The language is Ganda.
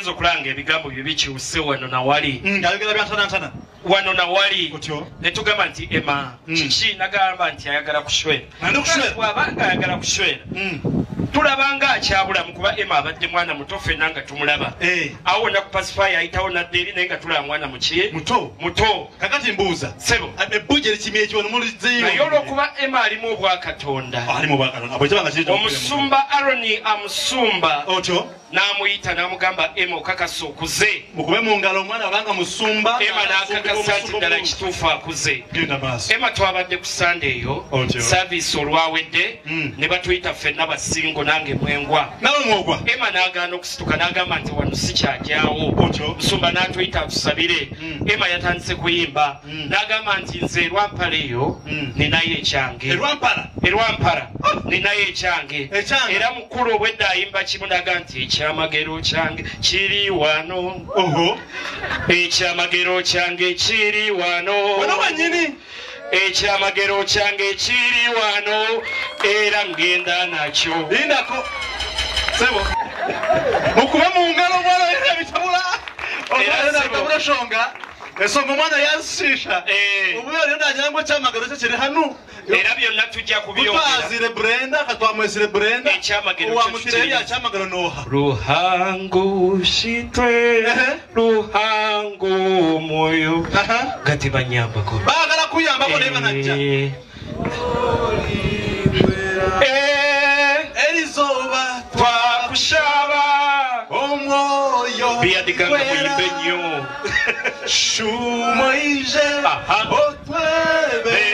Enzo kulanga ebigambo byo bikyuse wano na wali. Ayogera byantana. Wano na wali. Ne tugamba nti Emma kiki nagamba nti ayagala kushwera. Bw'abanga ayagala kushwera. Tulabanga akyabulamu kuba Emma abadde mwana muto ffenna nga tumulaba. Awo na ku pacifier ayitawo nadde eri naye nga tulaba mwana muki? Muto. Kakati mbuuza. Sebo. Ebbujje likimye ekyo mulizeeyo. Naye olw'okuba Emma alimu obwakatonda. Alimu obwakatonda. Abwekibanga kiri. Omusumba Aroni amusumba. Otyo. N'amuyita n'amugamba Emma okakasa okuze. Mukube mu ngalo omwana abanga musumba. Emma n'akakasa nti ddala kituufu akuze. Genda maaso. Emma twabadde ku Sunday eyo. Service olwawedde. Ne batuyita ffenna basingo nange mwengwa. Nawe mwogwa. Emma n'agaana okusituka n'agamba nti wano si kyajyawo. Musumba n'atuyita atusabire. Emma yatandise kuyimba. N'agamba nti nze Erwampala eyo ninayo ekyange. Erwampala ninayo ekyange. Era mukulu obwedda ayimba kimu n'agamba nti ekyamagero kyange kiri wano. Ekyamagero kyange kiri wano. Wano wanyini. Ekyamagero kyange kiri wano era ngenda nakyo. Lindako. Sebo. Mukube mu ngalo mwana era bitabula. Era bitabula shonga. Esonga mwana yasisha. Ubuyo rero najyango cyamagero cyo kiri hano. Era byonna tujja kubyongera. Twazire Brenda katwamwesire Brenda. Ekyamagero wa mutireri acyamagero noha. Ruhango shitwe. Ruhango moyo. Gati banyamba ko. Bagala kuyamba ko leba najja. Elizoba twakushaba. Omwoyo. Biyadikanga muyimbe nnyo. Shumoije. Otwebe.